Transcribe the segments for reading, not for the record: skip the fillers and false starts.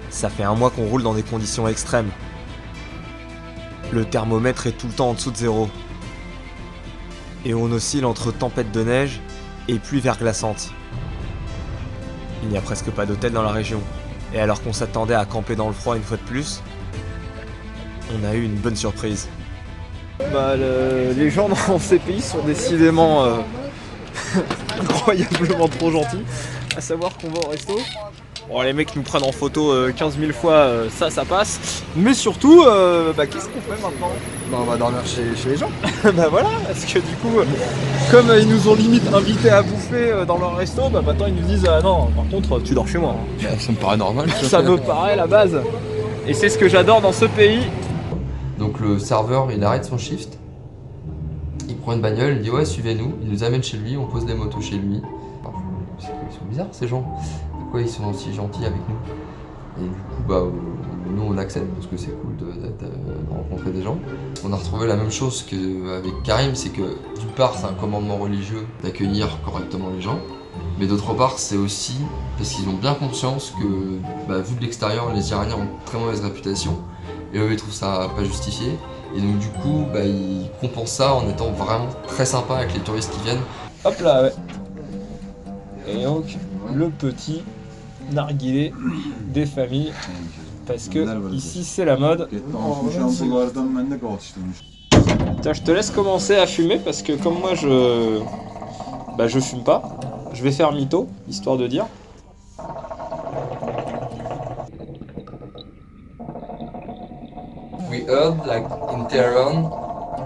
Ça fait un mois qu'on roule dans des conditions extrêmes. Le thermomètre est tout le temps en dessous de zéro. Et on oscille entre tempête de neige et pluie verglaçante. Il n'y a presque pas d'hôtel dans la région. Et alors qu'on s'attendait à camper dans le froid une fois de plus, on a eu une bonne surprise. Les gens dans ces pays sont décidément incroyablement trop gentils. À savoir qu'on va au resto. Bon, les mecs nous prennent en photo 15 000 fois, ça passe. Mais surtout, qu'est-ce qu'on fait maintenant? On va dormir chez les gens. Voilà, parce que du coup, comme ils nous ont limite invités à bouffer dans leur resto, maintenant ils nous disent non, par contre tu dors chez moi. Ça me paraît normal. Ça me paraît la base. Et c'est ce que j'adore dans ce pays. Donc le serveur il arrête son shift, il prend une bagnole, il dit ouais suivez-nous, il nous amène chez lui, on pose les motos chez lui. Ils sont bizarres ces gens, pourquoi ils sont aussi gentils avec nous? Et du coup nous on accepte parce que c'est cool de rencontrer des gens. On a retrouvé la même chose qu'avec Karim, c'est que d'une part c'est un commandement religieux d'accueillir correctement les gens, mais d'autre part c'est aussi parce qu'ils ont bien conscience que vu de l'extérieur les Iraniens ont une très mauvaise réputation. Et eux ils trouvent ça pas justifié. Et donc du coup ils compensent ça en étant vraiment très sympa avec les touristes qui viennent. Hop là, ouais. Et donc le petit narguilé des familles. Parce que ici c'est la mode. Tiens, je te laisse commencer à fumer parce que comme moi je fume pas. Je vais faire mytho, histoire de dire. We heard like in Tehran,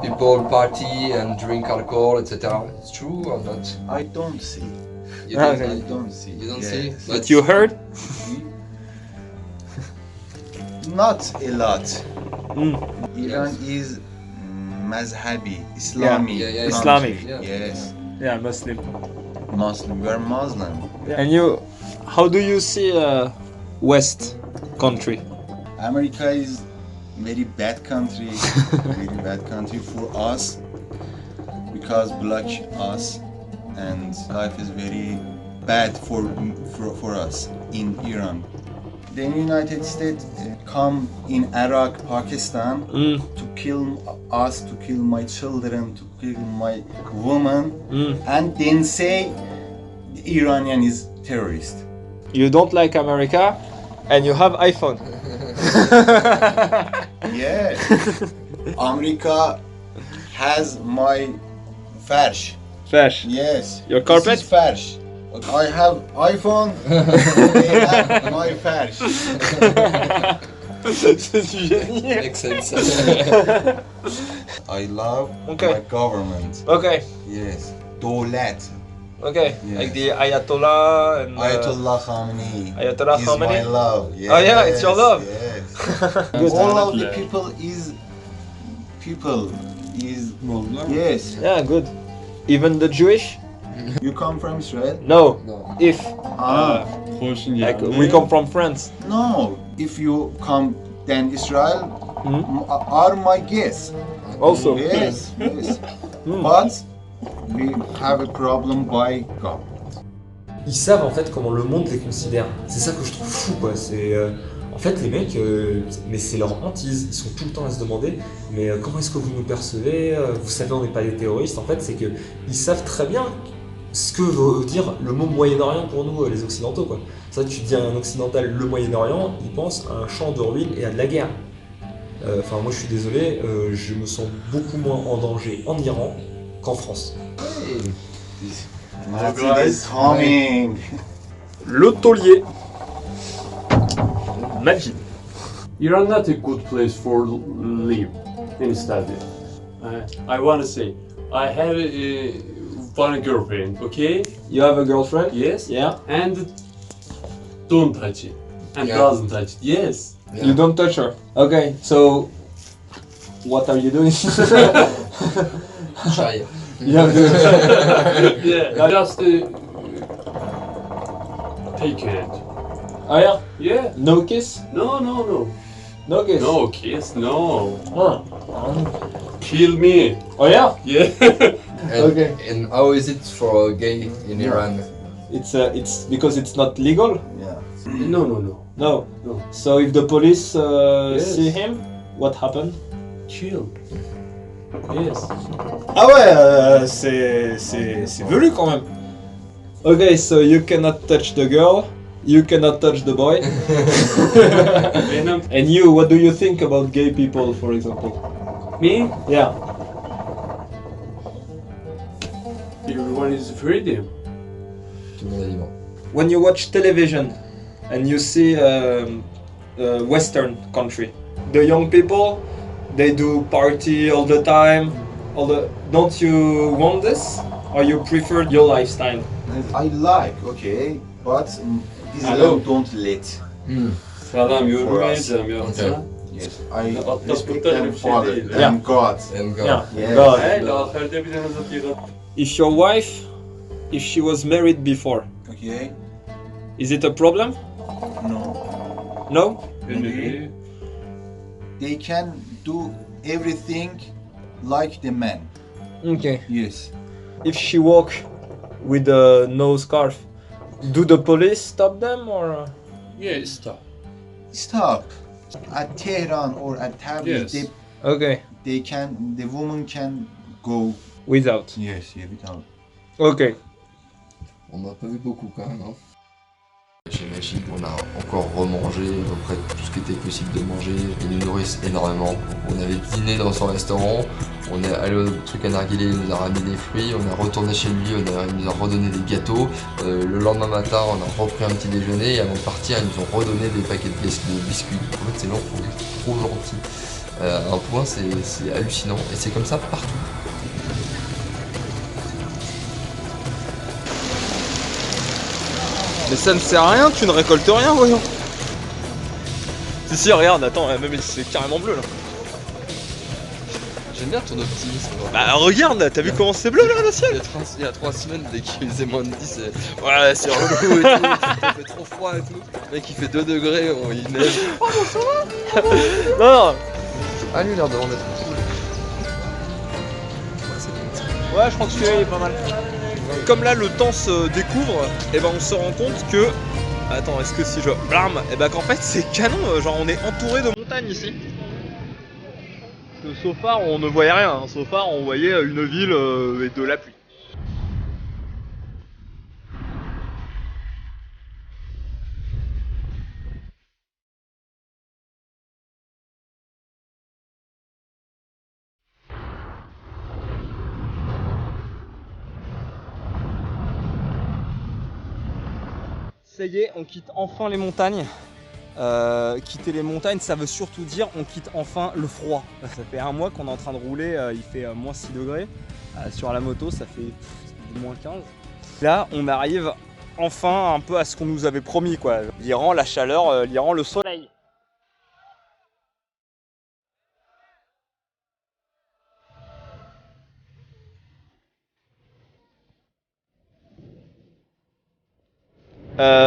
people party and drink alcohol, etc. It's true or not? I don't see. You don't, okay. I don't see. You don't Yes. see? But you heard? Not a lot. Mm. Iran is Mazhabi, Islamic. Yeah, country. Islamic. Yeah. Yes. Yeah, Muslim. Muslim. We are Muslim. And you, how do you see West country? America is very bad country. Very bad country for us because block us and life is very bad for us in Iran. The United States come in Iraq, Pakistan to kill us, to kill my children, to kill my woman, and then say the Iranian is terrorist. You don't like America, and you have iPhone. Yeah, America has my farsh. Fash. Yes. Your carpet? This is farsh. I have iPhone. They have my farsh. C'est du génie. Makes sense. I love Okay. my government. Okay, Yes. Dolat. okay. Yes. Like the Ayatollah and Ayatollah Khamenei. Ayatollah is Khamenei? my love. Yes. Oh, yeah, it's your love. Yes. Good. All of the people is yes. Yeah, good. Even the Jewish? You come from Israel? No. No. If Like we come from France. No. If you come, then Israel are my guests. Also. Yes. Yes. But we have a problem by God. Ils savent en fait comment le monde les considère. C'est ça que je trouve fou quoi. C'est en fait les mecs, mais c'est leur hantise. Ils sont tout le temps à se demander, mais comment est-ce que vous nous percevez? Vous savez, on n'est pas des terroristes. En fait, c'est que ils savent très bien ce que veut dire le mot Moyen-Orient pour nous, les Occidentaux quoi. Ça, tu dis à un Occidental le Moyen-Orient, il pense à un champ de ruines et à de la guerre. Enfin, moi, je suis désolé, je me sens beaucoup moins en danger en Iran qu'en France. Nazi is coming. Le taulier. Magie. Iran not a good place for live in study. I wanna say, I have one girlfriend, okay? You have a girlfriend? Yes. Yeah. And don't touch it. And Yeah. doesn't touch it. Yes. Yeah. You don't touch her. Okay, so what are you doing? Shy. You have to... Yeah. Just take it. Oh yeah? Yeah. No kiss? No. No kiss? No kiss. No. Huh. Kill me. Oh yeah? Yeah. And, Okay. and how is it for a gay in Iran? It's because it's not legal? Yeah. No. No. No. So if the police Yes. see him, what happened? Chill. Yes. Ah ouais, c'est velu quand même. Okay, so you cannot touch the girl, you cannot touch the boy. And you, what do you think about gay people, for example? Me? Yeah. Everyone is freedom. Tout le monde est libre. When you watch television and you see Western country, the young people, they do party all the time. Don't you want this, or you prefer your lifestyle? I like, okay, but Hello. Islam don't let. Sağlam yorum For us. vereceğim yoksa. Yes, I Atlas respect kurtarır them bir şey father, değil. them God. And go. Yeah. Yes. God. Hey, ahirde bir tane zatıyor. If your wife, if she was married before, Okay, is it a problem? no. No? Ünlü. They can do everything like the man. Okay. Yes. If she walk with no scarf, do the police stop them or? Yeah, stop. Stop. At Tehran or at Tabriz, Yes. Okay. the woman can go. Without. Yes, yeah, without. Okay. On n'a pas vu beaucoup quand même. Hein. Chez Magic, on a encore remangé à peu près tout ce qui était possible de manger. Ils nous nourrissent énormément. On avait dîné dans son restaurant, on est allé au truc à narguilé, il nous a ramené des fruits, on est retourné chez lui, il nous a redonné des gâteaux. Le lendemain matin, on a repris un petit déjeuner et avant de partir, ils nous ont redonné des paquets de biscuits. En fait, ces gens sont trop gentils. À un point, c'est hallucinant et c'est comme ça partout. Mais ça ne sert à rien, tu ne récoltes rien, voyons. Si, regarde, attends, même c'est carrément bleu là. J'aime bien ton optimisme. Bah regarde là, t'as vu comment c'est bleu là le ciel? Il y a 3 semaines, dès qu'il faisait moins de 10, ouais, c'est relou et tout, il fait trop froid et tout. Le mec il fait 2 degrés, il neige. Non. Ah, lui il a l'air de d'être cool. Ouais, je crois que celui-là il est pas mal. Comme là le temps se découvre, et ben on se rend compte que... Attends, est-ce que si je... Blam, et ben qu'en fait c'est canon, genre on est entouré de montagnes ici. Parce que so far on ne voyait rien, hein. So far on voyait une ville et de la pluie. Ça y est, on quitte enfin les montagnes. Quitter les montagnes, ça veut surtout dire on quitte enfin le froid. Ça fait un mois qu'on est en train de rouler, il fait moins 6 degrés. Sur la moto, ça fait du moins 15. Là, on arrive enfin un peu à ce qu'on nous avait promis, quoi. L'Iran, la chaleur, l'Iran, le soleil.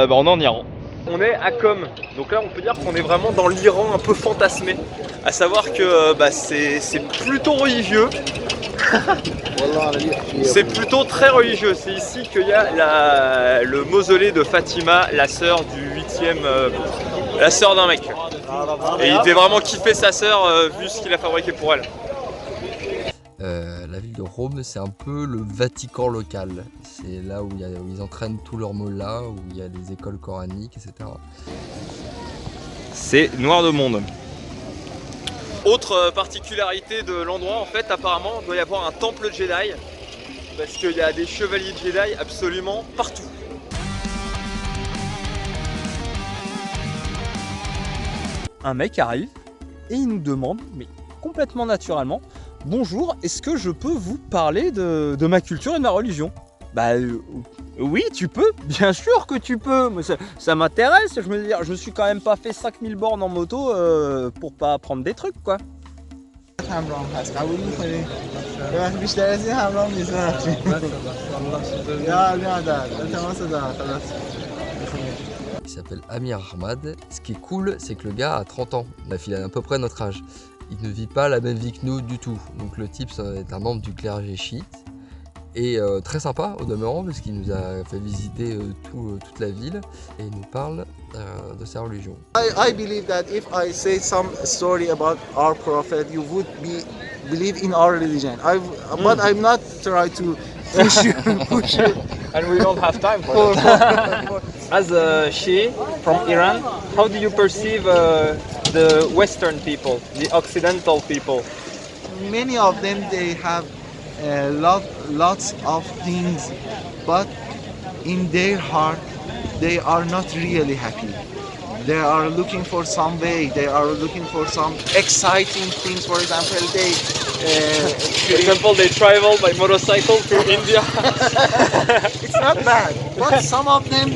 On est en Iran. On est à Qom, donc là on peut dire qu'on est vraiment dans l'Iran un peu fantasmé. À savoir que c'est plutôt religieux. C'est plutôt très religieux. C'est ici qu'il y a le mausolée de Fatima, la sœur du 8e, la sœur d'un mec. Et il devait vraiment kiffer sa sœur vu ce qu'il a fabriqué pour elle. La ville de Rome, c'est un peu le Vatican local. C'est là où ils entraînent tous leurs mollahs, où il y a des écoles coraniques, etc. C'est noir de monde. Autre particularité de l'endroit, en fait, apparemment, il doit y avoir un temple Jedi. Parce qu'il y a des chevaliers Jedi absolument partout. Un mec arrive et il nous demande, mais complètement naturellement, bonjour, est-ce que je peux vous parler de ma culture et de ma religion? Bah oui, tu peux, bien sûr que tu peux, mais ça m'intéresse, je me dis, je me suis quand même pas fait 5000 bornes en moto pour pas apprendre des trucs, quoi. Il s'appelle Amir Ahmad. Ce qui est cool, c'est que le gars a 30 ans, il a à peu près notre âge. Il ne vit pas la même vie que nous du tout. Donc le type est un membre du clergé chiite. Et très sympa au demeurant parce qu'il nous a fait visiter toute la ville et il nous parle de sa religion. I believe that if I say some story about our prophet, you would believe in our religion. But I'm not trying to push you. And we don't have time for that. As a Shia from Iran, how do you perceive the Western people, the Occidental people? Many of them, they have lots of things, but in their heart, they are not really happy. They are looking for some way. They are looking for some exciting things. For example, they travel by motorcycle to India. it's not bad, but some of them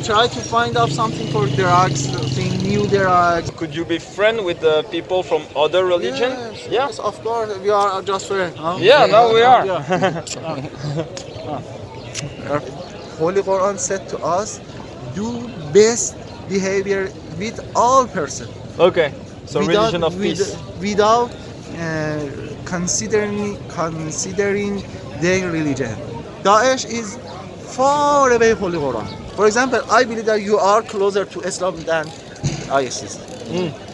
try to find out something for drugs, something new drugs. Could you be friends with the people from other religion? Yes, of course, we are just friends. Huh? Yeah, now we are. Holy Quran said to us, do best behavior with all person. Okay, so religion of peace. Without considering their religion. Daesh is far away from Holy Quran. For example, I believe that you are closer to Islam than ISIS.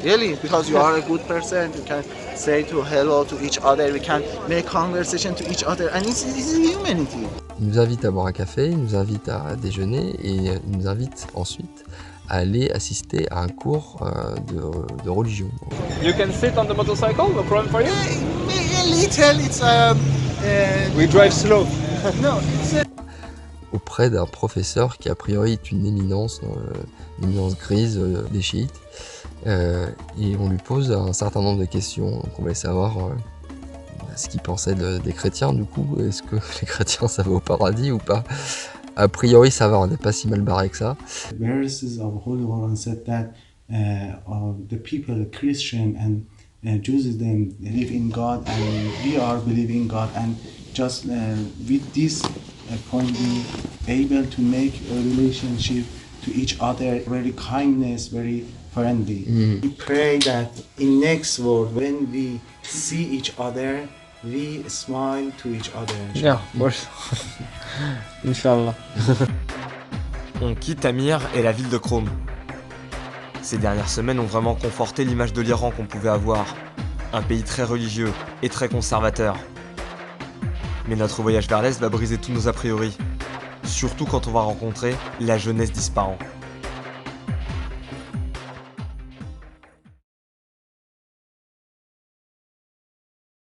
Really, because you are a good person, you can say to hello to each other, we can make conversation to each other, and it's humanity. Il nous invite à boire un café, il nous invite à déjeuner et il nous invite ensuite à aller assister à un cours de religion. You can sit on the motorcycle, no problem for you? A little, it's We drive slow. no, Auprès d'un professeur qui a priori est une éminence grise des chiites. Et on lui pose un certain nombre de questions. Donc on va savoir ce qu'il pensait des chrétiens du coup. Est-ce que les chrétiens ça va au paradis ou pas? A priori ça va, on n'est pas si mal barré que ça. Verses of Holy Quran said that the people, Christian and Jews, them believe in God, and we are believing God, and just with this point we able to make a relationship to each other, very kindness, very friendly. We pray that in next world, when we see each other, we smile to each other. Yeah, of course. Inch'Allah. On quitte Amir et la ville de Qom. Ces dernières semaines ont vraiment conforté l'image de l'Iran qu'on pouvait avoir. Un pays très religieux et très conservateur. Mais notre voyage vers l'Est va briser tous nos a priori. Surtout quand on va rencontrer la jeunesse d'Ispahan.